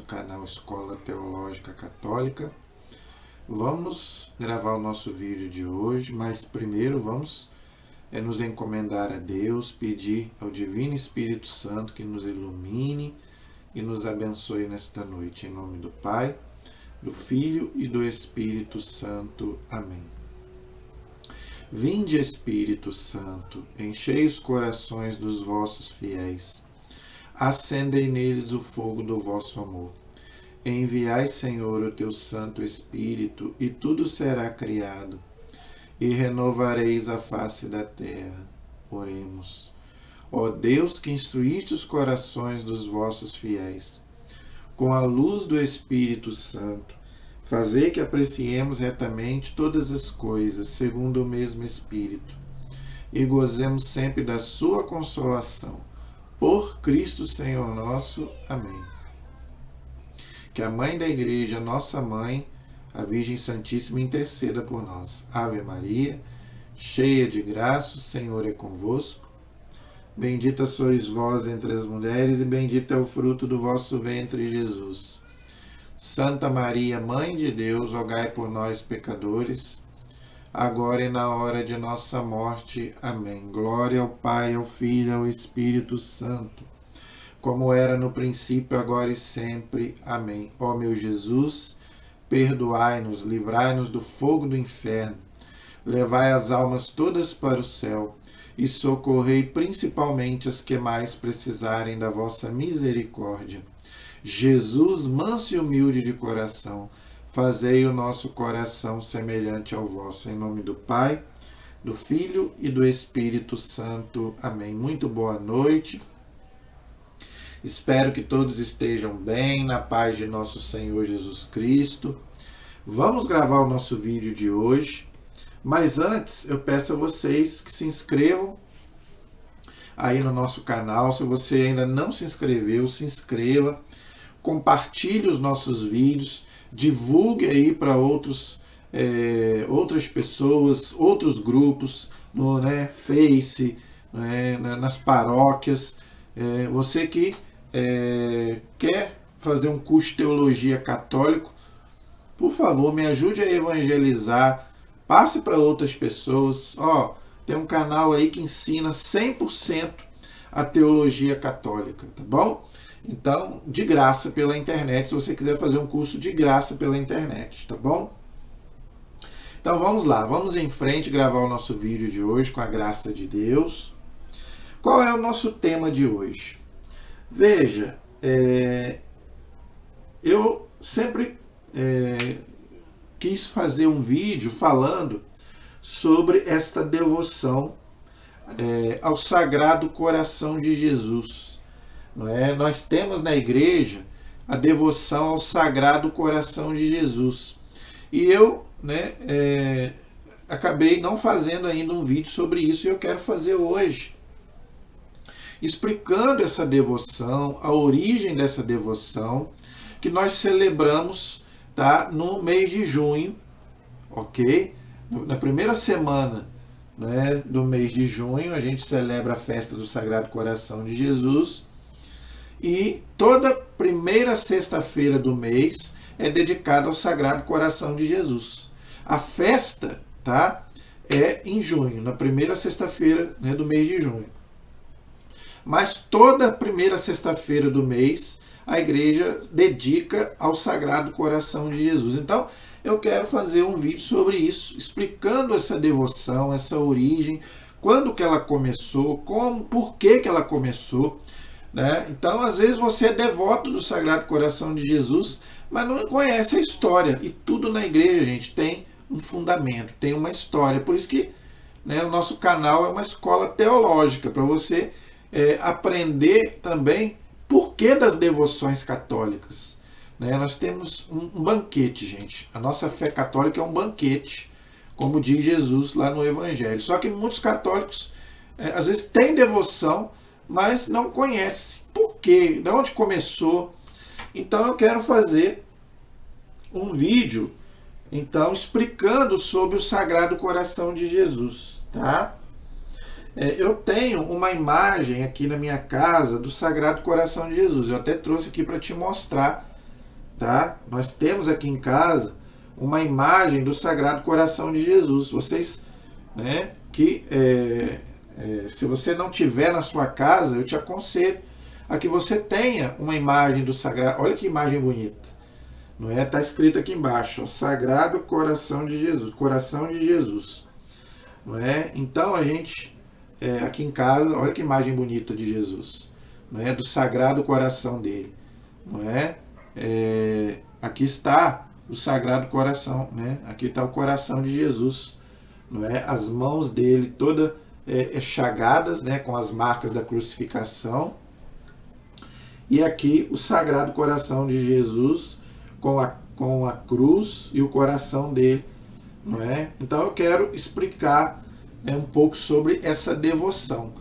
canal Escola Teológica Católica. Vamos gravar o nosso vídeo de hoje, mas primeiro vamos nos encomendar a Deus, pedir ao Divino Espírito Santo que nos ilumine e nos abençoe nesta noite. Em nome do Pai, do Filho e do Espírito Santo. Amém. Vinde, Espírito Santo, enchei os corações dos vossos fiéis, acendei neles o fogo do vosso amor. Enviai, Senhor, o teu Santo Espírito, e tudo será criado, e renovareis a face da terra. Oremos. Ó Deus, que instruíste os corações dos vossos fiéis, com a luz do Espírito Santo, fazei que apreciemos retamente todas as coisas, segundo o mesmo Espírito, e gozemos sempre da sua consolação. Por Cristo Senhor nosso. Amém. Que a Mãe da Igreja, nossa Mãe, a Virgem Santíssima, interceda por nós. Ave Maria, cheia de graça, o Senhor é convosco. Bendita sois vós entre as mulheres, e bendito é o fruto do vosso ventre, Jesus. Santa Maria, Mãe de Deus, rogai por nós, pecadores, agora e na hora de nossa morte. Amém. Glória ao Pai, ao Filho e ao Espírito Santo, como era no princípio, agora e sempre. Amém. Ó meu Jesus, perdoai-nos, livrai-nos do fogo do inferno, levai as almas todas para o céu e socorrei principalmente as que mais precisarem da vossa misericórdia. Jesus, manso e humilde de coração, fazei o nosso coração semelhante ao vosso. Em nome do Pai, do Filho e do Espírito Santo. Amém. Muito boa noite. Espero que todos estejam bem, na paz de nosso Senhor Jesus Cristo. Vamos gravar o nosso vídeo de hoje, mas antes eu peço a vocês que se inscrevam aí no nosso canal. Se você ainda não se inscreveu, se inscreva, compartilhe os nossos vídeos, divulgue aí para outras pessoas, outros grupos, no Face, nas paróquias. Você que quer fazer um curso de teologia católico, por favor, me ajude a evangelizar, passe para outras pessoas. Tem um canal aí que ensina 100% a teologia católica, tá bom? Então, de graça pela internet, se você quiser fazer um curso de graça pela internet, tá bom? Então vamos lá, vamos em frente gravar o nosso vídeo de hoje com a graça de Deus. Qual é o nosso tema de hoje? Veja, eu sempre quis fazer um vídeo falando sobre esta devoção ao Sagrado Coração de Jesus. Não é? Nós temos na igreja a devoção ao Sagrado Coração de Jesus. E eu acabei não fazendo ainda um vídeo sobre isso, e eu quero fazer hoje, explicando essa devoção, a origem dessa devoção, que nós celebramos, tá, no mês de junho, ok? Na primeira semana, do mês de junho, a gente celebra a festa do Sagrado Coração de Jesus, e toda primeira sexta-feira do mês é dedicada ao Sagrado Coração de Jesus. A festa, tá, é em junho, na primeira sexta-feira, do mês de junho. Mas toda primeira sexta-feira do mês a igreja dedica ao Sagrado Coração de Jesus. Então, eu quero fazer um vídeo sobre isso, explicando essa devoção, essa origem, quando que ela começou, por que ela começou. Então, às vezes você é devoto do Sagrado Coração de Jesus, mas não conhece a história. E tudo na igreja, gente, tem um fundamento, tem uma história. Por isso que o nosso canal é uma escola teológica, para você aprender também por que das devoções católicas. Nós temos um banquete, gente. A nossa fé católica é um banquete, como diz Jesus lá no Evangelho. Só que muitos católicos, às vezes, têm devoção, mas não conhecem por quê, de onde começou. Então eu quero fazer um vídeo, então, explicando sobre o Sagrado Coração de Jesus, tá? Eu tenho uma imagem aqui na minha casa do Sagrado Coração de Jesus. Eu até trouxe aqui para te mostrar, tá? Nós temos aqui em casa uma imagem do Sagrado Coração de Jesus. Vocês, né, que se você não tiver na sua casa, eu te aconselho a que você tenha uma imagem do Sagrado. Olha que imagem bonita, não é? Está escrito aqui embaixo, ó, Sagrado Coração de Jesus, Coração de Jesus, não é? Então a gente aqui em casa, olha que imagem bonita de Jesus, não é? Do Sagrado Coração dele, não é? Aqui está o Sagrado Coração, né? Aqui está o coração de Jesus, não é? As mãos dele todas chagadas, né? Com as marcas da crucificação. E aqui o Sagrado Coração de Jesus com a cruz e o coração dele, não é? Então eu quero explicar um pouco sobre essa devoção,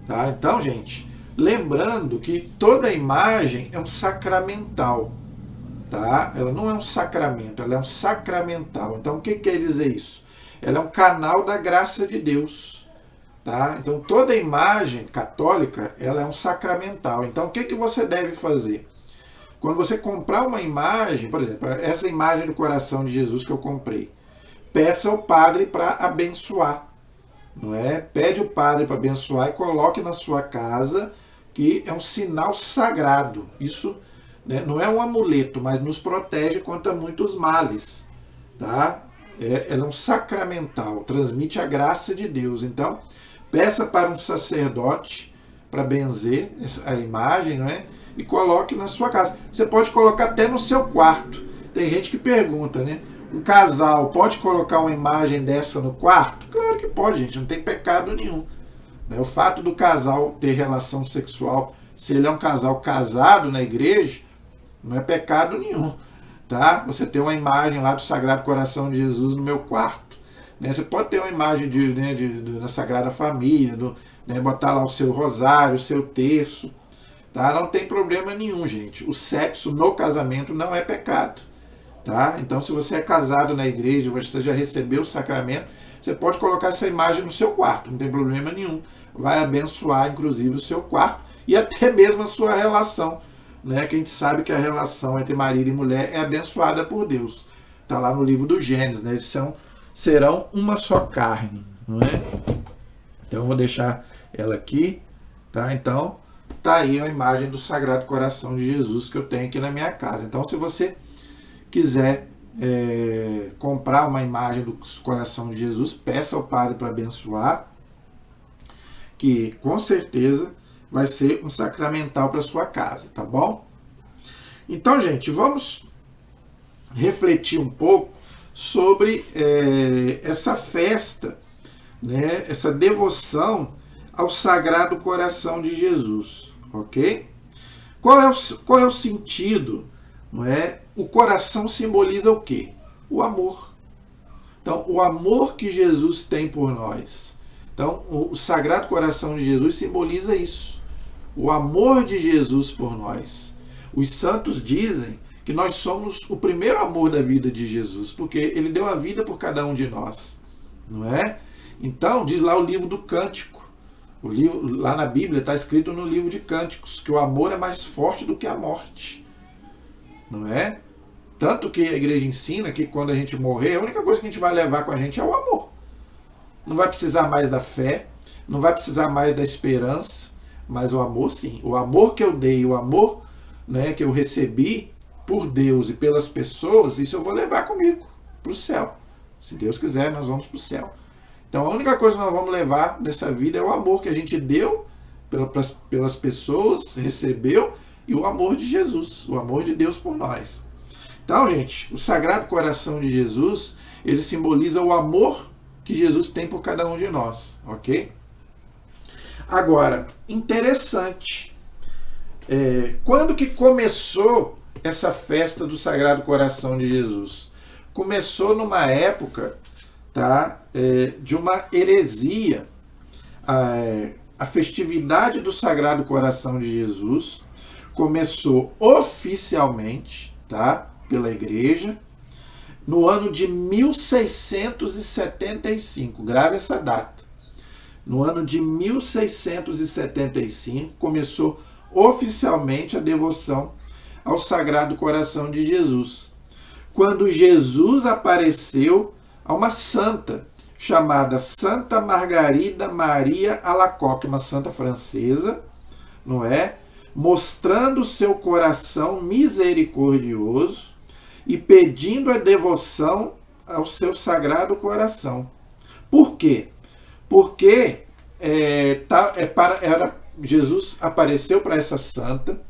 tá? Então, gente, lembrando que toda imagem é um sacramental, tá? Ela não é um sacramento, ela é um sacramental. Então, o que quer dizer isso? Ela é um canal da graça de Deus, tá? Então, toda imagem católica, ela é um sacramental. Então, o que você deve fazer? Quando você comprar uma imagem, por exemplo, essa imagem do coração de Jesus que eu comprei, peça ao padre para abençoar, não é? Pede o padre para abençoar e coloque na sua casa, que é um sinal sagrado. Isso, né, não é um amuleto, mas nos protege contra muitos males, tá? Ela é um sacramental, transmite a graça de Deus. Então, peça para um sacerdote para benzer a imagem, não é? E coloque na sua casa. Você pode colocar até no seu quarto. Tem gente que pergunta, né? Um casal pode colocar uma imagem dessa no quarto? Claro que pode, gente, não tem pecado nenhum. O fato do casal ter relação sexual, se ele é um casal casado na igreja, não é pecado nenhum, tá? Você tem uma imagem lá do Sagrado Coração de Jesus no meu quarto, né? Você pode ter uma imagem da Sagrada Família, né? Botar lá o seu rosário, o seu terço, tá? Não tem problema nenhum, gente. O sexo no casamento não é pecado, tá? Então, se você é casado na igreja, você já recebeu o sacramento, você pode colocar essa imagem no seu quarto, não tem problema nenhum. Vai abençoar, inclusive, o seu quarto e até mesmo a sua relação, né? Que a gente sabe que a relação entre marido e mulher é abençoada por Deus. Está lá no livro do Gênesis, né? Eles serão uma só carne, não é? Então, eu vou deixar ela aqui, tá? Então, tá aí a imagem do Sagrado Coração de Jesus que eu tenho aqui na minha casa. Então, se você quiser comprar uma imagem do coração de Jesus, peça ao padre para abençoar, que com certeza vai ser um sacramental para sua casa, tá bom? Então, gente, vamos refletir um pouco sobre essa festa, né, essa devoção ao Sagrado Coração de Jesus, ok? Qual é o sentido, não é? O coração simboliza o quê? O amor. Então, o amor que Jesus tem por nós. Então, o Sagrado Coração de Jesus simboliza isso. O amor de Jesus por nós. Os santos dizem que nós somos o primeiro amor da vida de Jesus, porque ele deu a vida por cada um de nós, não é? Então, diz lá o livro do Cântico. O livro, lá na Bíblia está escrito no livro de Cânticos que o amor é mais forte do que a morte, não é? Tanto que a igreja ensina que quando a gente morrer, a única coisa que a gente vai levar com a gente é o amor. Não vai precisar mais da fé, não vai precisar mais da esperança, mas o amor sim. O amor que eu dei, o amor, né, que eu recebi por Deus e pelas pessoas, isso eu vou levar comigo para o céu. Se Deus quiser, nós vamos para o céu. Então a única coisa que nós vamos levar dessa vida é o amor que a gente deu pelas pessoas, recebeu, e o amor de Jesus, o amor de Deus por nós. Então, gente, o Sagrado Coração de Jesus, ele simboliza o amor que Jesus tem por cada um de nós, ok? Agora, interessante, quando que começou essa festa do Sagrado Coração de Jesus? Começou numa época, tá, de uma heresia. A festividade do Sagrado Coração de Jesus começou oficialmente, tá, pela igreja, no ano de 1675. Grave essa data. No ano de 1675 começou oficialmente a devoção ao Sagrado Coração de Jesus. Quando Jesus apareceu a uma santa chamada Santa Margarida Maria Alacoque, uma santa francesa, não é? Mostrando seu coração misericordioso e pedindo a devoção ao seu Sagrado Coração. Por quê? Porque Jesus apareceu para essa santa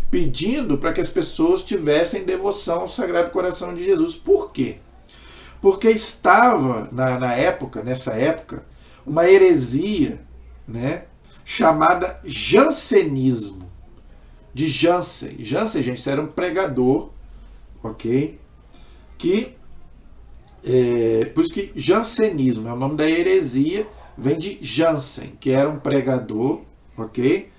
pedindo para que as pessoas tivessem devoção ao Sagrado Coração de Jesus. Por quê? Porque estava nessa época, uma heresia, né, chamada jansenismo, de Jansen. Jansen, gente, era um pregador, ok? Por isso que jansenismo é o nome da heresia, vem de Jansen, que era um pregador, ok?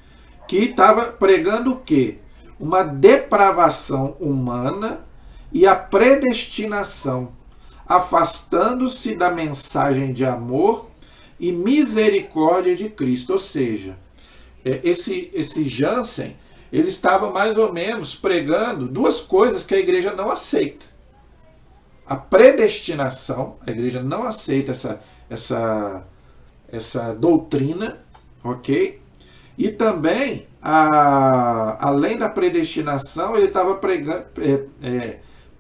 Que estava pregando o quê? Uma depravação humana e a predestinação, afastando-se da mensagem de amor e misericórdia de Cristo. Ou seja, esse Jansen, ele estava mais ou menos pregando duas coisas que a igreja não aceita. A predestinação, a igreja não aceita essa doutrina, ok? E também, além da predestinação, ele estava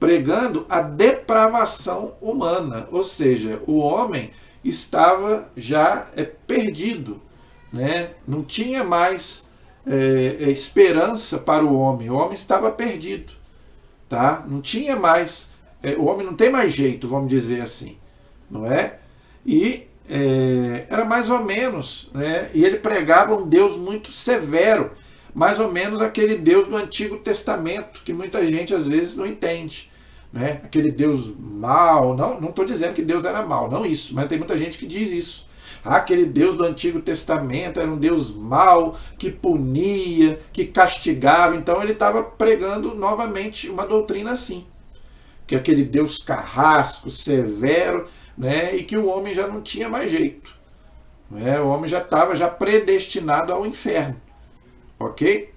pregando a depravação humana, ou seja, o homem estava já perdido, né? Não tinha mais esperança para o homem estava perdido, tá? Não tinha mais, o homem não tem mais jeito, vamos dizer assim, não é? E era mais ou menos, né? E ele pregava um Deus muito severo, mais ou menos aquele Deus do Antigo Testamento, que muita gente às vezes não entende, né? Aquele Deus mau, não estou dizendo que Deus era mau, não isso, mas tem muita gente que diz isso. Aquele Deus do Antigo Testamento era um Deus mau, que punia, que castigava. Então ele estava pregando novamente uma doutrina assim, que aquele Deus carrasco, severo, né, e que o homem já não tinha mais jeito, né? O homem já estava predestinado ao inferno, ok?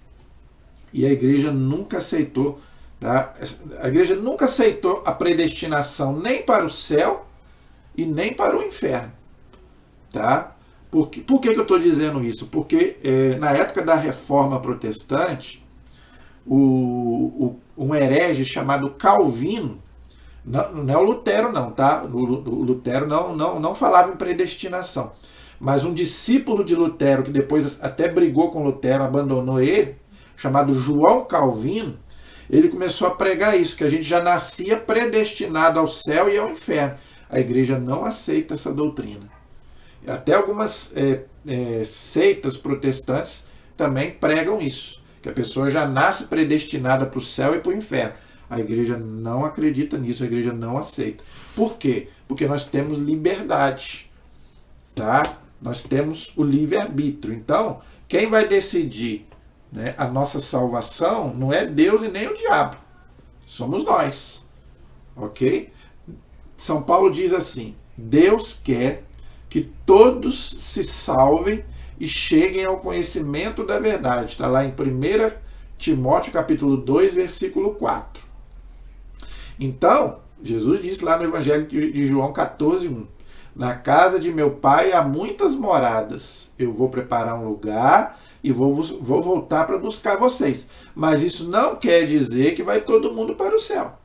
E a igreja nunca aceitou, tá? A igreja nunca aceitou a predestinação nem para o céu e nem para o inferno, tá? Por que eu estou dizendo isso? Porque na época da Reforma Protestante, um herege chamado Calvino, não é o Lutero não, tá? O Lutero não falava em predestinação. Mas um discípulo de Lutero, que depois até brigou com Lutero, abandonou ele, chamado João Calvino, ele começou a pregar isso, que a gente já nascia predestinado ao céu e ao inferno. A igreja não aceita essa doutrina. Até algumas seitas protestantes também pregam isso, que a pessoa já nasce predestinada para o céu e para o inferno. A igreja não acredita nisso, a igreja não aceita. Por quê? Porque nós temos liberdade, tá? Nós temos o livre-arbítrio. Então, quem vai decidir, né, a nossa salvação não é Deus e nem o diabo. Somos nós, ok? São Paulo diz assim: Deus quer que todos se salvem e cheguem ao conhecimento da verdade. Está lá em 1 Timóteo capítulo 2, versículo 4. Então, Jesus disse lá no Evangelho de João 14:1: na casa de meu pai há muitas moradas. Eu vou preparar um lugar e vou voltar para buscar vocês. Mas isso não quer dizer que vai todo mundo para o céu.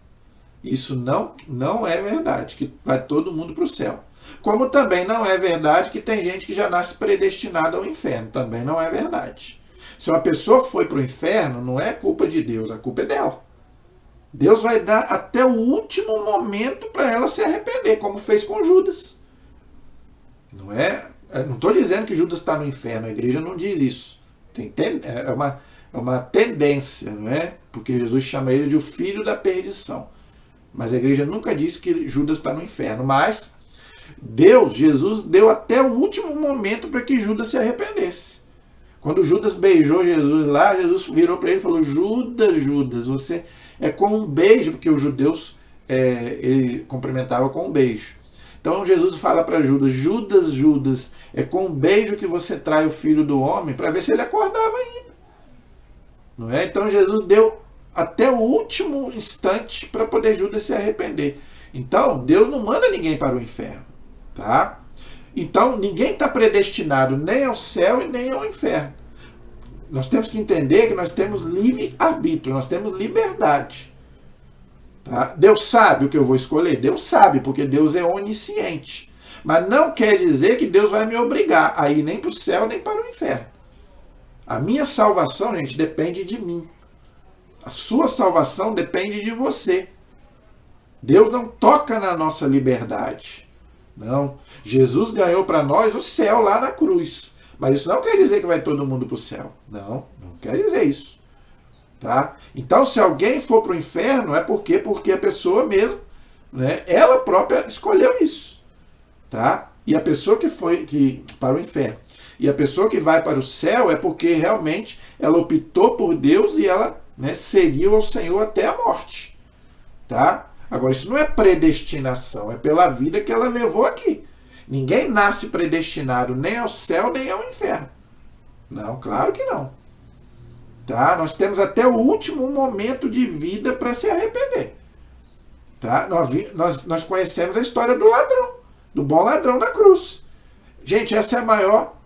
Isso não é verdade, que vai todo mundo para o céu. Como também não é verdade que tem gente que já nasce predestinada ao inferno. Também não é verdade. Se uma pessoa foi para o inferno, não é culpa de Deus, a culpa é dela. Deus vai dar até o último momento para ela se arrepender, como fez com Judas. Não estou dizendo que Judas está no inferno, a igreja não diz isso. É uma tendência, não é? Porque Jesus chama ele de o filho da perdição. Mas a igreja nunca disse que Judas está no inferno. Mas Jesus deu até o último momento para que Judas se arrependesse. Quando Judas beijou Jesus lá, Jesus virou para ele e falou: Judas, você é com um beijo, porque os judeus ele cumprimentava com um beijo. Então Jesus fala para Judas, é com um beijo que você trai o filho do homem, para ver se ele acordava ainda. Não é? Então Jesus deu até o último instante para poder Judas se arrepender. Então, Deus não manda ninguém para o inferno, tá? Então, ninguém está predestinado nem ao céu e nem ao inferno. Nós temos que entender que nós temos livre-arbítrio, nós temos liberdade. Tá? Deus sabe o que eu vou escolher? Deus sabe, porque Deus é onisciente. Mas não quer dizer que Deus vai me obrigar a ir nem para o céu nem para o inferno. A minha salvação, gente, depende de mim. A sua salvação depende de você. Deus não toca na nossa liberdade. Não. Jesus ganhou para nós o céu lá na cruz. Mas isso não quer dizer que vai todo mundo para o céu. Não, não quer dizer isso. Tá? Então, se alguém for para o inferno, é porque a pessoa mesmo, né, ela própria escolheu isso. Tá? E a pessoa que foi para o inferno e a pessoa que vai para o céu é porque realmente ela optou por Deus e ela, né, seguiu ao Senhor até a morte. Tá? Agora, isso não é predestinação, é pela vida que ela levou aqui. Ninguém nasce predestinado nem ao céu nem ao inferno. Não, claro que não. Tá? Nós temos até o último momento de vida para se arrepender. Tá? Nós conhecemos a história do ladrão, do bom ladrão na cruz. Gente, essa é a maior...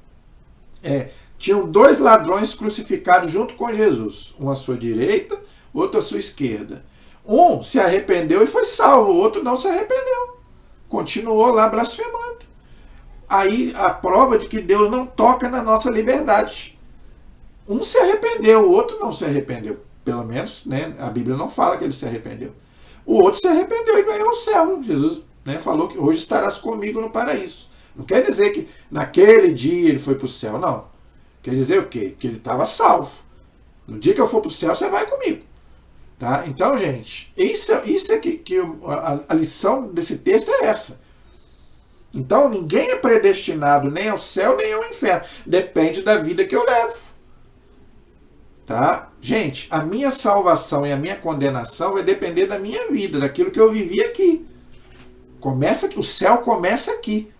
tinham 2 ladrões crucificados junto com Jesus. Um à sua direita, outro à sua esquerda. Um se arrependeu e foi salvo, o outro não se arrependeu. Continuou lá blasfemando. Aí a prova de que Deus não toca na nossa liberdade. Um se arrependeu, o outro não se arrependeu. Pelo menos, né, a Bíblia não fala que ele se arrependeu. O outro se arrependeu e ganhou o céu. Jesus, né, falou que hoje estarás comigo no paraíso. Não quer dizer que naquele dia ele foi para o céu, não. Quer dizer o quê? Que ele estava salvo. No dia que eu for para o céu, você vai comigo. Tá? Então, gente, isso é que a lição desse texto é essa. Então, ninguém é predestinado nem ao céu nem ao inferno. Depende da vida que eu levo. Tá? Gente, a minha salvação e a minha condenação vai depender da minha vida, daquilo que eu vivi aqui. O céu começa aqui.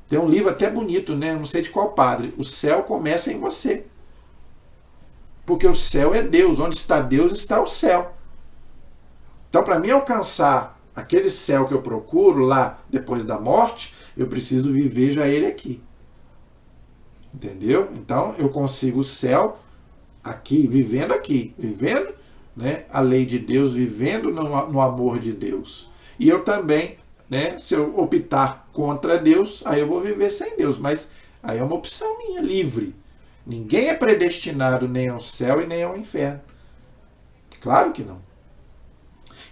Tem um livro até bonito, né? Não sei de qual padre. O céu começa em você. Porque o céu é Deus. Onde está Deus, está o céu. Então, para mim alcançar aquele céu que eu procuro lá depois da morte, eu preciso viver já ele aqui. Entendeu? Então, eu consigo o céu vivendo, né, a lei de Deus, vivendo no amor de Deus. E eu também, né, se eu optar contra Deus, aí eu vou viver sem Deus. Mas aí é uma opção minha, livre. Ninguém é predestinado nem ao céu e nem ao inferno. Claro que não.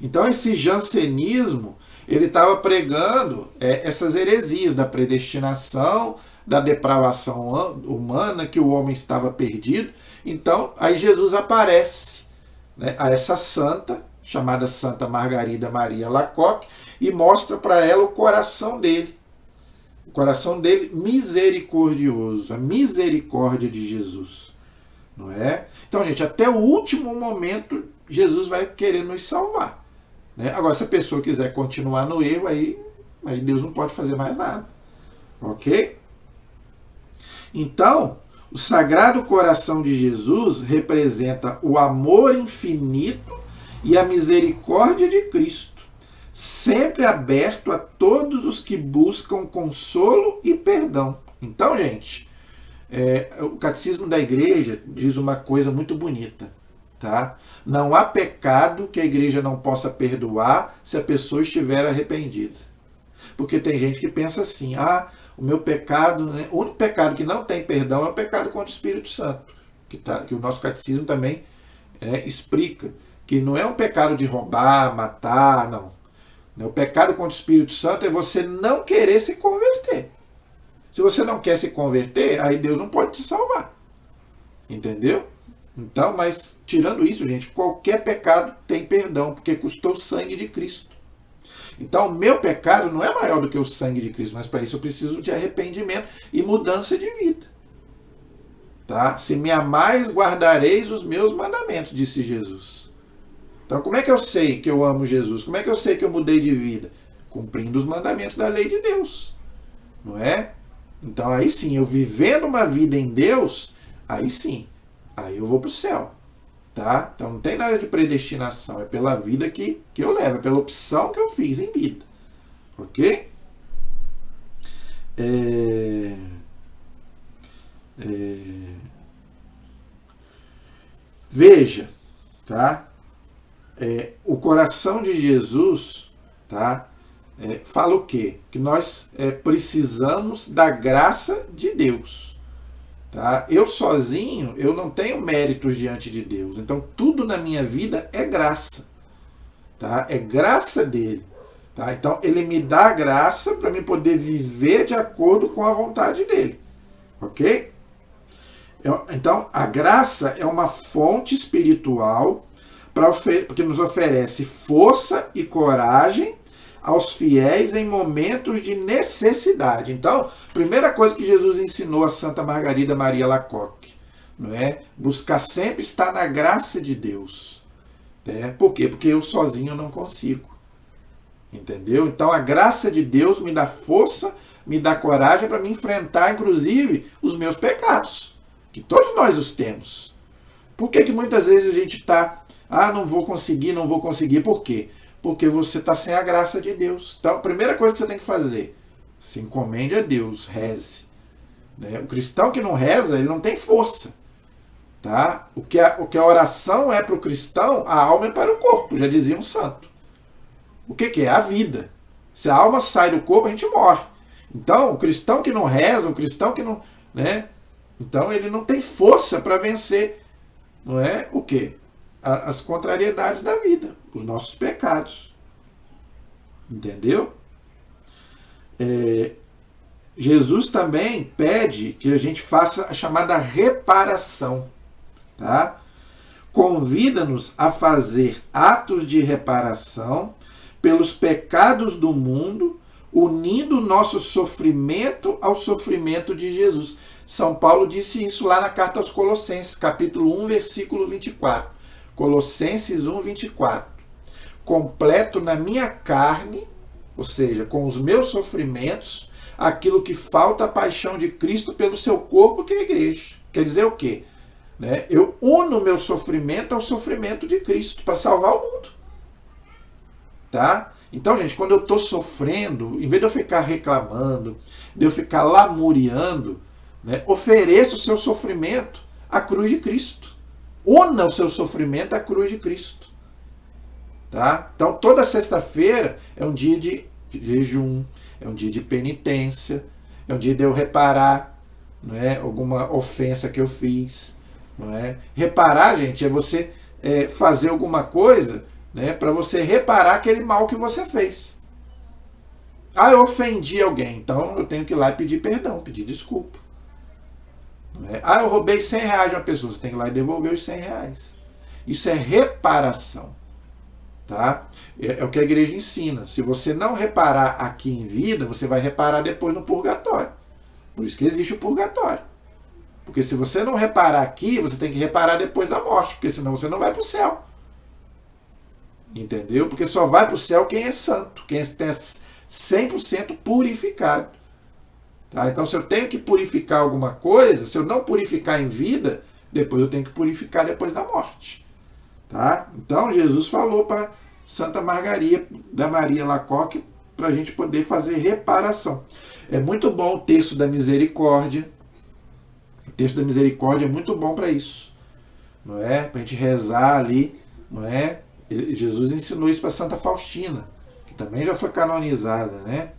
Então esse jansenismo, ele estava pregando essas heresias da predestinação, da depravação humana, que o homem estava perdido. Então aí Jesus aparece, né, a essa santa, chamada Santa Margarida Maria Alacoque, e mostra para ela o coração dele. O coração dele misericordioso, a misericórdia de Jesus. Não é? Então, gente, até o último momento, Jesus vai querer nos salvar. Né? Agora, se a pessoa quiser continuar no erro, aí Deus não pode fazer mais nada. Ok? Então, o Sagrado Coração de Jesus representa o amor infinito e a misericórdia de Cristo, sempre aberto a todos os que buscam consolo e perdão. Então, gente, o Catecismo da Igreja diz uma coisa muito bonita. Tá? Não há pecado que a igreja não possa perdoar se a pessoa estiver arrependida. Porque tem gente que pensa assim, o meu pecado, né, o único pecado que não tem perdão é o pecado contra o Espírito Santo, que o nosso catecismo também explica, que não é um pecado de roubar, matar, não. O pecado contra o Espírito Santo é você não querer se converter. Se você não quer se converter, aí Deus não pode te salvar. Entendeu? Então, mas tirando isso, gente, qualquer pecado tem perdão, porque custou o sangue de Cristo. Então, o meu pecado não é maior do que o sangue de Cristo, mas para isso eu preciso de arrependimento e mudança de vida. Tá? Se me amais, guardareis os meus mandamentos, disse Jesus. Então, como é que eu sei que eu amo Jesus? Como é que eu sei que eu mudei de vida? Cumprindo os mandamentos da lei de Deus. Não é? Então, aí sim, eu vivendo uma vida em Deus, aí sim, aí eu vou para o céu. Tá? Então não tem nada de predestinação, é pela vida que eu levo, é pela opção que eu fiz em vida. Ok? Veja, tá? O coração de Jesus, tá? Fala o quê? Que nós precisamos da graça de Deus. Tá? Eu sozinho, eu não tenho méritos diante de Deus. Então tudo na minha vida é graça. Tá? É graça dele. Tá? Então ele me dá a graça para mim poder viver de acordo com a vontade dele. Ok? Então a graça é uma fonte espiritual porque nos oferece força e coragem aos fiéis em momentos de necessidade. Então, primeira coisa que Jesus ensinou a Santa Margarida Maria Alacoque, não é? Buscar sempre estar na graça de Deus. Por quê? Porque eu sozinho não consigo. Entendeu? Então a graça de Deus me dá força, me dá coragem para me enfrentar, inclusive, os meus pecados. Que todos nós os temos. Por que muitas vezes a gente está, não vou conseguir. Por quê? Porque você está sem a graça de Deus. Então a primeira coisa que você tem que fazer, se encomende a Deus, reze. O cristão que não reza, ele não tem força. Tá? O que a oração é para o cristão, a alma é para o corpo, já dizia um santo. O que é? A vida. Se a alma sai do corpo, a gente morre. Então, o cristão que não reza, o cristão que não... Então, ele não tem força para vencer, não é? O quê? As contrariedades da vida, os nossos pecados. Entendeu? Jesus também pede que a gente faça a chamada reparação. Tá? Convida-nos a fazer atos de reparação pelos pecados do mundo, unindo o nosso sofrimento ao sofrimento de Jesus. São Paulo disse isso lá na carta aos Colossenses, capítulo 1, versículo 24. Colossenses 1, 24. Completo na minha carne, ou seja, com os meus sofrimentos, aquilo que falta a paixão de Cristo pelo seu corpo, que é a igreja. Quer dizer o quê? Eu uno o meu sofrimento ao sofrimento de Cristo para salvar o mundo. Tá? Então, gente, quando eu estou sofrendo, em vez de eu ficar reclamando, de eu ficar lamuriando, ofereça o seu sofrimento à cruz de Cristo. Una o seu sofrimento à cruz de Cristo. Tá? Então, toda sexta-feira é um dia de jejum, é um dia de penitência, é um dia de eu reparar alguma ofensa que eu fiz. Reparar, gente, é você fazer alguma coisa para você reparar aquele mal que você fez. Eu ofendi alguém, então eu tenho que ir lá e pedir perdão, pedir desculpa. Eu roubei R$100 de uma pessoa, você tem que ir lá e devolver os R$100. Isso é reparação. Tá? É o que a igreja ensina. Se você não reparar aqui em vida, você vai reparar depois no purgatório. Por isso que existe o purgatório. Porque se você não reparar aqui, você tem que reparar depois da morte, porque senão você não vai para o céu. Entendeu? Porque só vai para o céu quem é santo, quem é 100% purificado. Tá? Então, se eu tenho que purificar alguma coisa, se eu não purificar em vida, depois eu tenho que purificar depois da morte. Tá? Então, Jesus falou para Santa Margarida Maria Alacoque para a gente poder fazer reparação. É muito bom o texto da misericórdia. O texto da misericórdia é muito bom para isso. Não é? Para a gente rezar ali. Não é? Jesus ensinou isso para Santa Faustina, que também já foi canonizada. Né?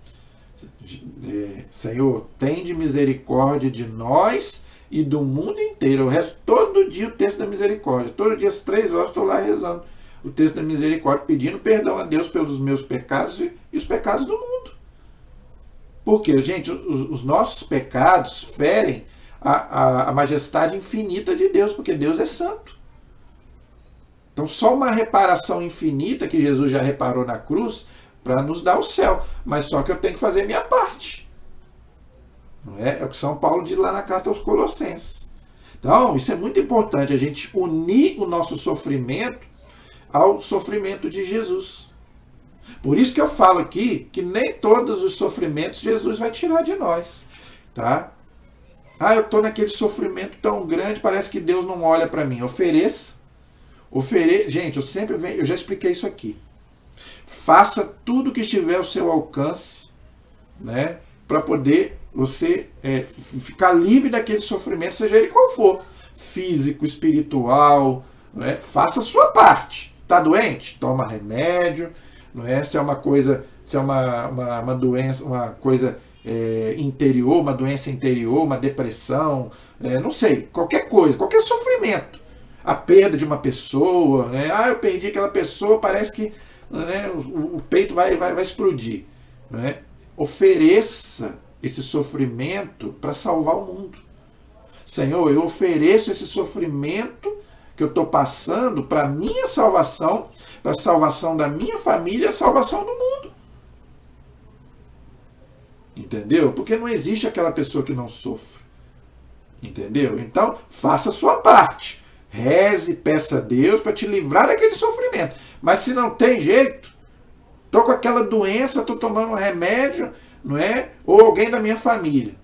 Senhor, tende misericórdia de nós e do mundo inteiro. Eu rezo todo dia o texto da misericórdia. Todo dia às 3 horas estou lá rezando o texto da misericórdia, pedindo perdão a Deus pelos meus pecados e os pecados do mundo. Porque, gente, os nossos pecados ferem a majestade infinita de Deus, porque Deus é santo. Então, só uma reparação infinita que Jesus já reparou na cruz para nos dar o céu. Mas só que eu tenho que fazer minha parte. Não é? É o que São Paulo diz lá na carta aos Colossenses. Então, isso é muito importante, a gente unir o nosso sofrimento ao sofrimento de Jesus. Por isso que eu falo aqui que nem todos os sofrimentos Jesus vai tirar de nós. Tá? Eu estou naquele sofrimento tão grande, parece que Deus não olha para mim. Ofereça. Gente, eu já expliquei isso aqui. Faça tudo que estiver ao seu alcance, né, para poder você ficar livre daquele sofrimento, seja ele qual for, físico, espiritual, né? Faça a sua parte. Tá doente? Toma remédio, não é? Se é uma coisa, se é uma doença, uma coisa interior, uma doença interior, uma depressão, não sei, qualquer coisa, qualquer sofrimento, a perda de uma pessoa, né? Ah, eu perdi aquela pessoa, parece que, né, o peito vai explodir, né? Ofereça esse sofrimento para salvar o mundo. Senhor, eu ofereço esse sofrimento que eu estou passando para a minha salvação, para a salvação da minha família e a salvação do mundo. Entendeu? Porque não existe aquela pessoa que não sofre. Entendeu? Então, faça a sua parte. Reze, peça a Deus para te livrar daquele sofrimento. Mas se não tem jeito, estou com aquela doença, estou tomando um remédio, não é? Ou alguém da minha família,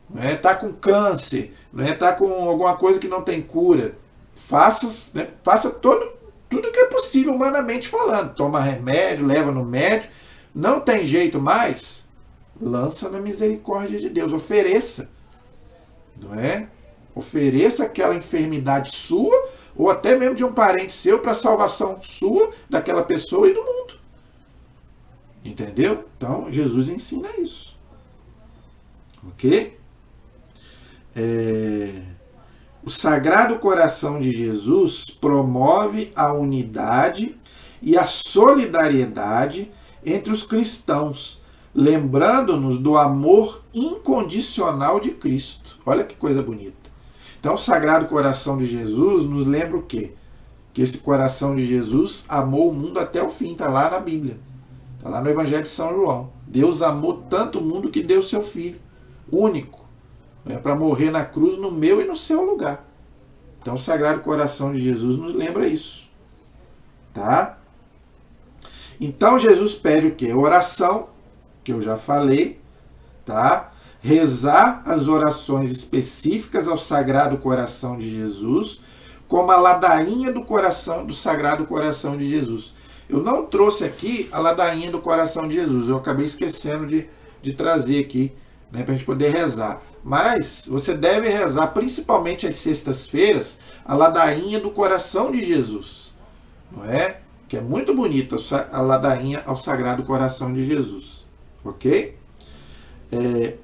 não é? Está com câncer, não é? Está com alguma coisa que não tem cura. Faça, né? Faça tudo que é possível humanamente falando. Toma remédio, leva no médico. Não tem jeito mais? Lança na misericórdia de Deus. Ofereça. Não é? Ofereça aquela enfermidade sua ou até mesmo de um parente seu para a salvação sua, daquela pessoa e do mundo. Entendeu? Então, Jesus ensina isso. Ok? O Sagrado Coração de Jesus promove a unidade e a solidariedade entre os cristãos, lembrando-nos do amor incondicional de Cristo. Olha que coisa bonita. Então, o Sagrado Coração de Jesus nos lembra o quê? Que esse coração de Jesus amou o mundo até o fim, está lá na Bíblia. Está lá no Evangelho de São João. Deus amou tanto o mundo que deu seu Filho, único, para morrer na cruz no meu e no seu lugar. Então o Sagrado Coração de Jesus nos lembra isso. Tá? Então Jesus pede o quê? Oração, que eu já falei, tá? Rezar as orações específicas ao Sagrado Coração de Jesus, como a ladainha do coração do Sagrado Coração de Jesus. Eu não trouxe aqui a ladainha do coração de Jesus, eu acabei esquecendo de trazer aqui, né, para a gente poder rezar. Mas você deve rezar, principalmente às sextas-feiras, a ladainha do coração de Jesus, não é? Que é muito bonita a ladainha ao Sagrado Coração de Jesus, ok?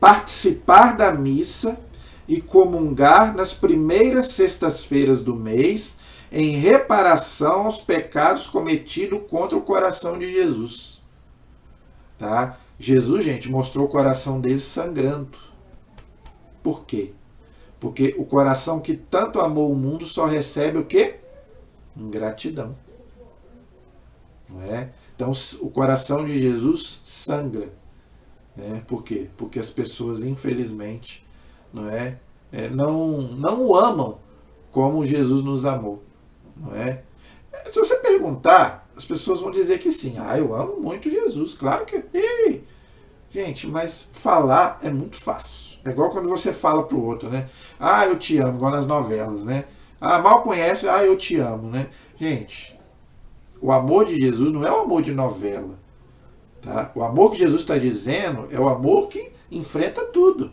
Participar da missa e comungar nas primeiras sextas-feiras do mês, em reparação aos pecados cometidos contra o coração de Jesus. Tá? Jesus, gente, mostrou o coração dele sangrando. Por quê? Porque o coração que tanto amou o mundo só recebe o quê? Ingratidão. Não é? Então, o coração de Jesus sangra. Né? Por quê? Porque as pessoas, infelizmente, não o amam como Jesus nos amou. Não é? Se você perguntar, as pessoas vão dizer que sim. Ah, eu amo muito Jesus, claro que... Gente, mas falar é muito fácil. É igual quando você fala pro outro, né? Ah, eu te amo, igual nas novelas, né? Ah, mal conhece, ah, eu te amo, né? Gente, o amor de Jesus não é o amor de novela. Tá? O amor que Jesus está dizendo é o amor que enfrenta tudo.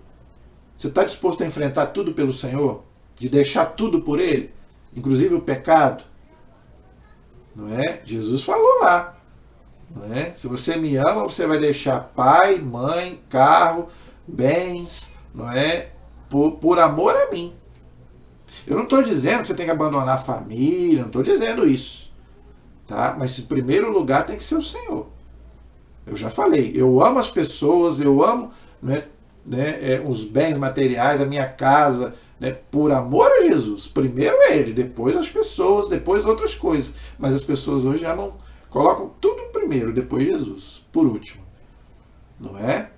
Você está disposto a enfrentar tudo pelo Senhor? De deixar tudo por Ele? Inclusive o pecado? Não é? Jesus falou lá. Não é? Se você me ama, você vai deixar pai, mãe, carro, bens, não é? Por amor a mim. Eu não estou dizendo que você tem que abandonar a família, não estou dizendo isso. Tá? Mas em primeiro lugar tem que ser o Senhor. Eu já falei, eu amo as pessoas, eu amo, os bens materiais, a minha casa, né, por amor a Jesus. Primeiro Ele, depois as pessoas, depois outras coisas. Mas as pessoas hoje amam, colocam tudo primeiro, depois Jesus, por último. Não é?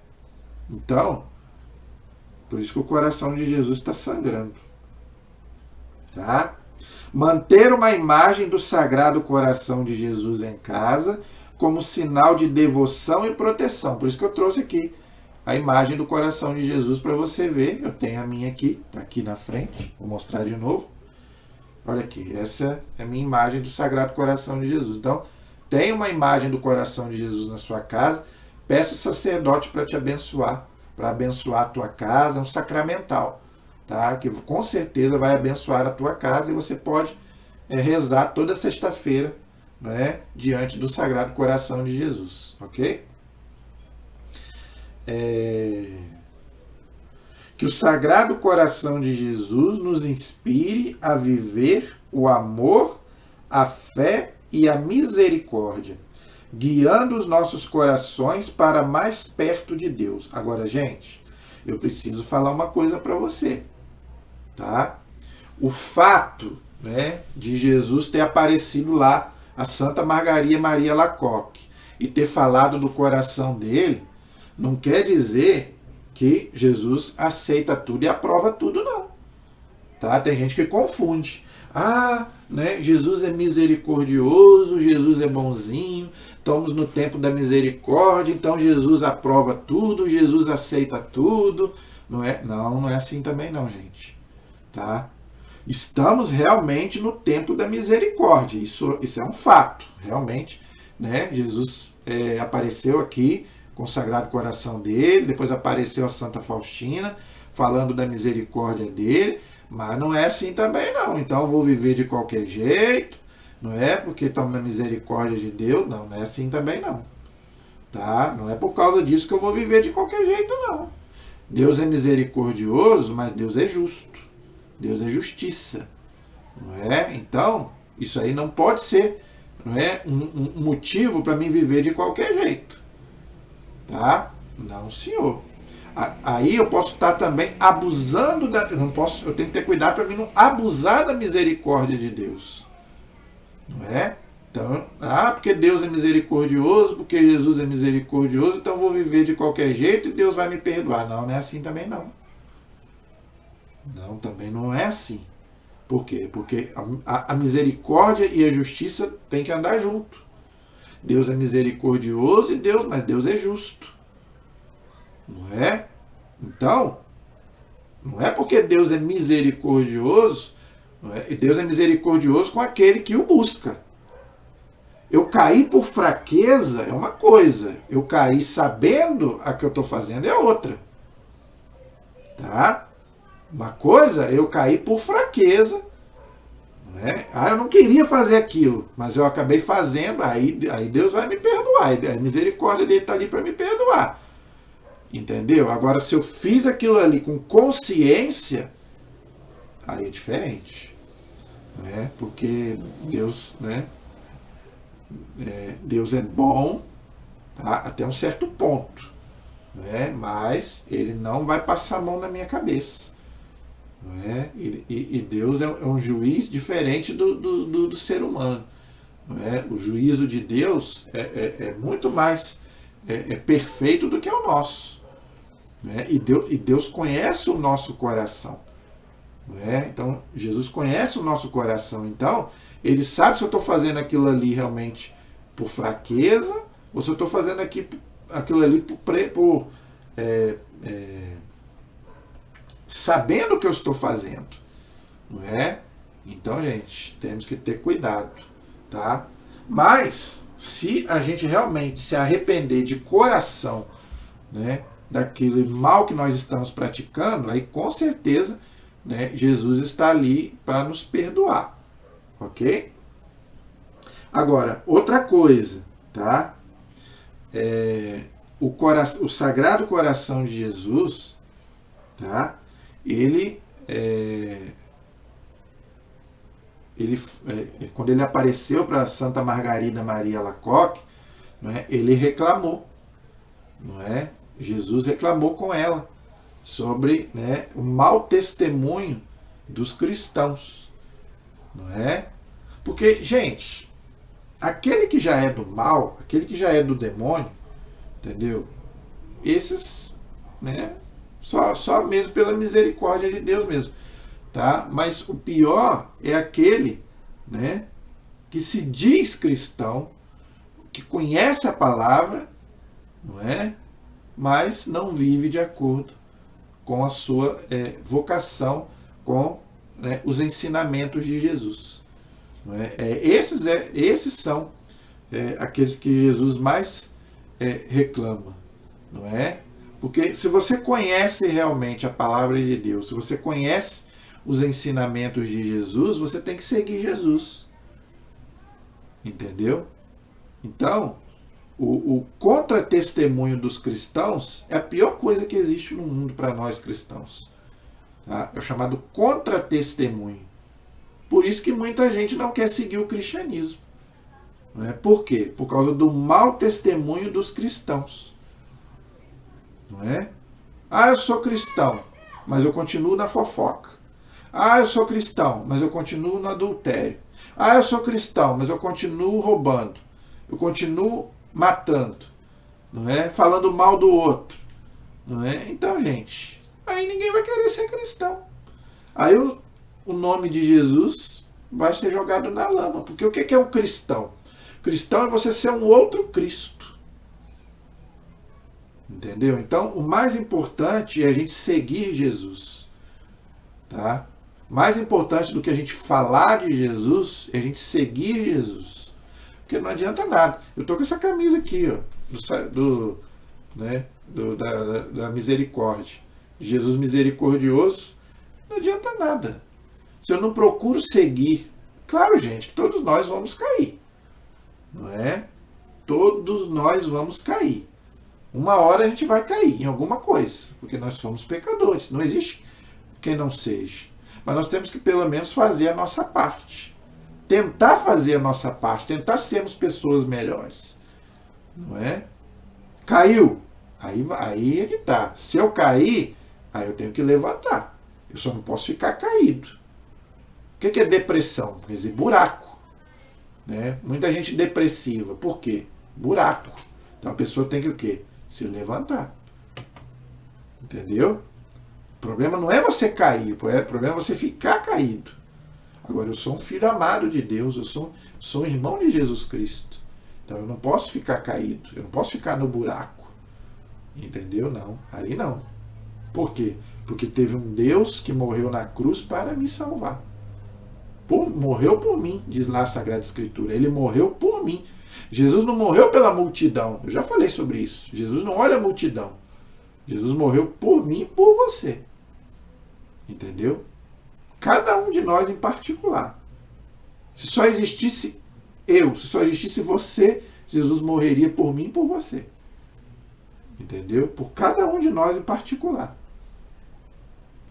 Então, por isso que o coração de Jesus está sangrando. Tá? Manter uma imagem do Sagrado Coração de Jesus em casa como sinal de devoção e proteção. Por isso que eu trouxe aqui a imagem do coração de Jesus para você ver. Eu tenho a minha aqui, tá aqui na frente. Vou mostrar de novo. Olha aqui, essa é a minha imagem do Sagrado Coração de Jesus. Então, tem uma imagem do coração de Jesus na sua casa, peça o sacerdote para te abençoar, para abençoar a tua casa, é um sacramental, tá? Que com certeza vai abençoar a tua casa e você pode rezar toda sexta-feira, né, diante do Sagrado Coração de Jesus, ok? Que o Sagrado Coração de Jesus nos inspire a viver o amor, a fé e a misericórdia, guiando os nossos corações para mais perto de Deus. Agora, gente, eu preciso falar uma coisa para você, tá? O fato, né, de Jesus ter aparecido lá a Santa Margarida Maria Alacoque e ter falado do coração dele, não quer dizer que Jesus aceita tudo e aprova tudo, não. Tá? Tem gente que confunde. Ah, né, Jesus é misericordioso, Jesus é bonzinho, estamos no tempo da misericórdia, então Jesus aprova tudo, Jesus aceita tudo. Não é assim também não, gente. Tá? Estamos realmente no tempo da misericórdia, isso é um fato, realmente, né? Jesus apareceu aqui com o Sagrado Coração dele, depois apareceu a Santa Faustina, falando da misericórdia dele, mas não é assim também não, então eu vou viver de qualquer jeito, não é porque estamos na misericórdia de Deus, não é assim também não, tá? Não é por causa disso que eu vou viver de qualquer jeito não. Deus é misericordioso, mas Deus é justo. Deus é justiça, não é? Então, isso aí não pode ser, não é, um motivo para mim viver de qualquer jeito, tá? Não, senhor. Aí eu posso estar também abusando eu tenho que ter cuidado para mim não abusar da misericórdia de Deus, não é? Então, porque Deus é misericordioso, porque Jesus é misericordioso, então eu vou viver de qualquer jeito e Deus vai me perdoar. Não é assim também não. Não, também não é assim. Por quê? Porque a misericórdia e a justiça têm que andar junto. Deus é misericordioso mas Deus é justo. Não é? Então, não é porque Deus é misericordioso, não é? E Deus é misericordioso com aquele que o busca. Eu caí por fraqueza é uma coisa, eu caí sabendo a que eu estou fazendo é outra. Tá? Uma coisa, eu caí por fraqueza. Né? Eu não queria fazer aquilo, mas eu acabei fazendo, aí Deus vai me perdoar. A misericórdia dele está ali para me perdoar. Entendeu? Agora, se eu fiz aquilo ali com consciência, aí é diferente. Né? Porque Deus, né? Deus é bom, tá? Até um certo ponto. Né? Mas ele não vai passar a mão na minha cabeça. Não é? E Deus é um juiz diferente do ser humano. Não é? O juízo de Deus é muito mais perfeito do que o nosso. Não é? E Deus conhece o nosso coração. Não é? Então, Jesus conhece o nosso coração. Então, ele sabe se eu estou fazendo aquilo ali realmente por fraqueza ou se eu estou fazendo aquilo ali por sabendo o que eu estou fazendo, não é? Então, gente, temos que ter cuidado, tá? Mas, se a gente realmente se arrepender de coração, né, daquele mal que nós estamos praticando, aí com certeza, né, Jesus está ali para nos perdoar, ok? Agora, outra coisa, tá? O Sagrado Coração de Jesus, tá? Quando ele apareceu para Santa Margarida Maria Alacoque, não é, ele reclamou, não é? Jesus reclamou com ela sobre, né, o mau testemunho dos cristãos, não é? Porque, gente, aquele que já é do mal, aquele que já é do demônio, entendeu? Esses, né, só mesmo pela misericórdia de Deus mesmo, tá? Mas o pior é aquele, né, que se diz cristão, que conhece a palavra, não é? Mas não vive de acordo com a sua vocação, com né, os ensinamentos de Jesus. Não é? Esses são aqueles que Jesus mais reclama. Não é? Porque se você conhece realmente a palavra de Deus, se você conhece os ensinamentos de Jesus, você tem que seguir Jesus. Entendeu? Então, o contra-testemunho dos cristãos é a pior coisa que existe no mundo para nós cristãos. Tá? É o chamado contra-testemunho. Por isso que muita gente não quer seguir o cristianismo. Não é? Por quê? Por causa do mau testemunho dos cristãos. Não é? Ah, eu sou cristão, mas eu continuo na fofoca. Ah, eu sou cristão, mas eu continuo no adultério. Ah, eu sou cristão, mas eu continuo roubando. Eu continuo matando. Não é? Falando mal do outro. Não é? Então, gente, aí ninguém vai querer ser cristão. Aí o nome de Jesus vai ser jogado na lama. Porque o que é um cristão? Cristão é você ser um outro Cristo. Entendeu? Então, o mais importante é a gente seguir Jesus. Tá? Mais importante do que a gente falar de Jesus é a gente seguir Jesus. Porque não adianta nada. Eu tô com essa camisa aqui, ó, da misericórdia. Jesus misericordioso. Não adianta nada. Se eu não procuro seguir, claro, gente, que todos nós vamos cair. Não é? Todos nós vamos cair. Uma hora a gente vai cair em alguma coisa, porque nós somos pecadores. Não existe quem não seja. Mas nós temos que pelo menos fazer a nossa parte. Tentar fazer a nossa parte, tentar sermos pessoas melhores. Não é? Caiu. Aí é que tá. Se eu cair, aí eu tenho que levantar. Eu só não posso ficar caído. O que é depressão? Quer dizer, buraco. Né? Muita gente depressiva. Por quê? Buraco. Então a pessoa tem que o quê? Se levantar. Entendeu? O problema não é você cair, o problema é você ficar caído. Agora, eu sou um filho amado de Deus, eu sou um irmão de Jesus Cristo. Então eu não posso ficar caído, eu não posso ficar no buraco. Entendeu? Não. Aí não. Por quê? Porque teve um Deus que morreu na cruz para me salvar. Morreu por mim, diz lá a Sagrada Escritura. Ele morreu por mim. Jesus não morreu pela multidão. Eu já falei sobre isso. Jesus não olha a multidão. Jesus morreu por mim e por você. Entendeu? Cada um de nós em particular. Se só existisse eu, se só existisse você, Jesus morreria por mim e por você. Entendeu? Por cada um de nós em particular.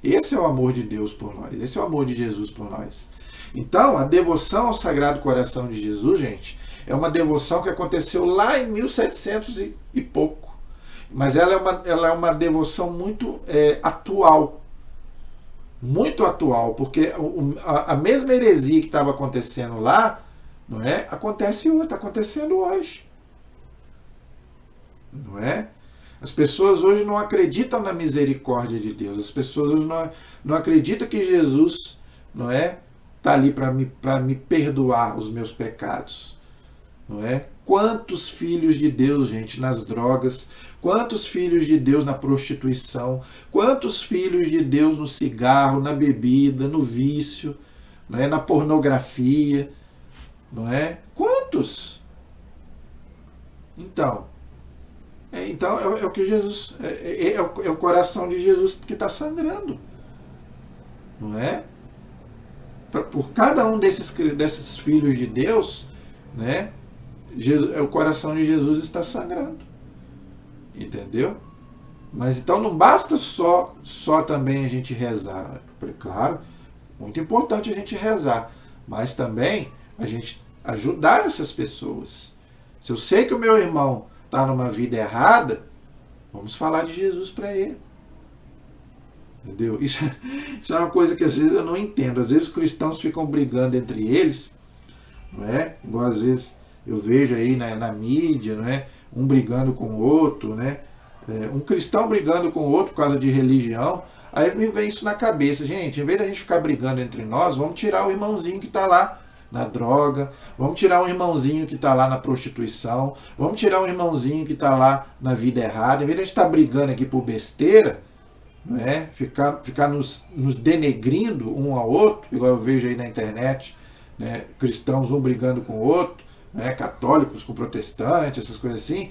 Esse é o amor de Deus por nós. Esse é o amor de Jesus por nós. Então, a devoção ao Sagrado Coração de Jesus, gente, é uma devoção que aconteceu lá em 1700 e pouco. Mas ela é uma devoção muito atual. Muito atual, porque a mesma heresia que estava acontecendo lá, não é? Acontece hoje, está acontecendo hoje. Não é? As pessoas hoje não acreditam na misericórdia de Deus. As pessoas hoje não acreditam que Jesus, não é, está ali para me perdoar os meus pecados. Não é? Quantos filhos de Deus, gente, nas drogas, quantos filhos de Deus na prostituição, quantos filhos de Deus no cigarro, na bebida, no vício, não é? Na pornografia, não é? Quantos? Então é o que Jesus, é o coração de Jesus que está sangrando, não é? Por cada um desses filhos de Deus, né? O coração de Jesus está sangrando. Entendeu? Mas então não basta só também a gente rezar. Claro, muito importante a gente rezar, mas também a gente ajudar essas pessoas. Se eu sei que o meu irmão está numa vida errada, vamos falar de Jesus para ele. Entendeu? Isso é uma coisa que às vezes eu não entendo. Às vezes os cristãos ficam brigando entre eles, não é? Igual às vezes eu vejo aí na mídia, não é? Um brigando com o outro, né? Um cristão brigando com o outro por causa de religião. Aí me vem isso na cabeça. Gente, em vez de a gente ficar brigando entre nós, vamos tirar o irmãozinho que está lá na droga, vamos tirar um irmãozinho que está lá na prostituição, vamos tirar um irmãozinho que está lá na vida errada. Em vez de a gente estar brigando aqui por besteira, não é? Ficar nos denegrindo um ao outro, igual eu vejo aí na internet, né? Cristãos um brigando com o outro, né? Católicos com protestantes, essas coisas assim.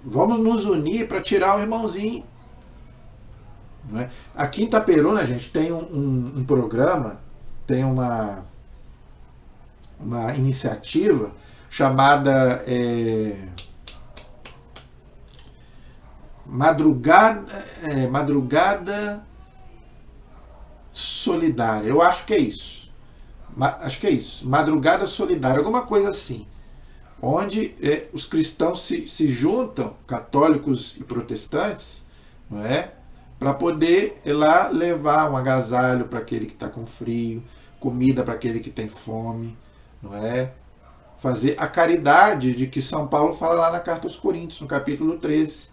Vamos nos unir para tirar o irmãozinho. Não é? Aqui em Itaperuna, gente, tem um programa, tem uma iniciativa chamada Madrugada Solidária. Eu acho que é isso. Acho que é isso. Madrugada Solidária, alguma coisa assim. Onde os cristãos se juntam, católicos e protestantes, não é? Para poder ir lá levar um agasalho para aquele que está com frio, comida para aquele que tem fome, não é? Fazer a caridade de que São Paulo fala lá na Carta aos Coríntios, no capítulo 13.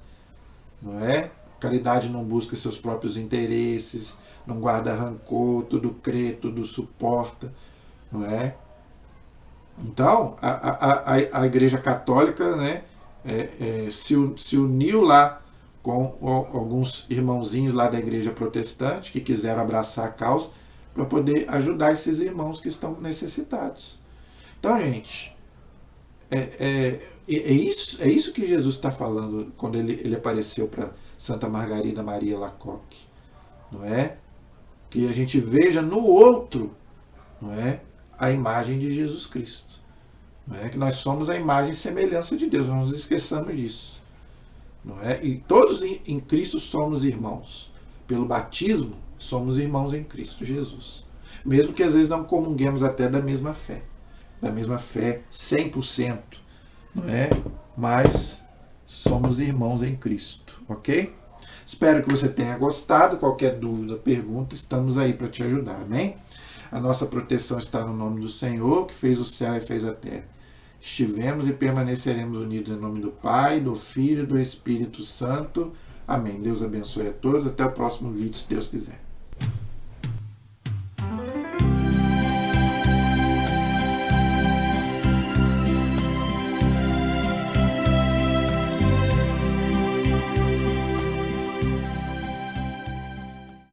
Não é? A caridade não busca seus próprios interesses, não guarda rancor, tudo crê, tudo suporta. Não é? Então, a Igreja Católica, né, se uniu lá com alguns irmãozinhos lá da Igreja Protestante que quiseram abraçar a causa para poder ajudar esses irmãos que estão necessitados. Então, gente, é isso que Jesus está falando quando ele apareceu para Santa Margarida Maria Lacoque, não é? Que a gente veja no outro, não é, a imagem de Jesus Cristo, não é? Que nós somos a imagem e semelhança de Deus, não nos esqueçamos disso, não é? E todos em Cristo somos irmãos. Pelo batismo somos irmãos em Cristo Jesus, mesmo que às vezes não comunguemos até da mesma fé 100%, não é? Mas somos irmãos em Cristo, ok? Espero que você tenha gostado. Qualquer dúvida, pergunta, estamos aí para te ajudar, amém? A nossa proteção está no nome do Senhor, que fez o céu e fez a terra. Estivemos e permaneceremos unidos em nome do Pai, do Filho e do Espírito Santo. Amém. Deus abençoe a todos. Até o próximo vídeo, se Deus quiser.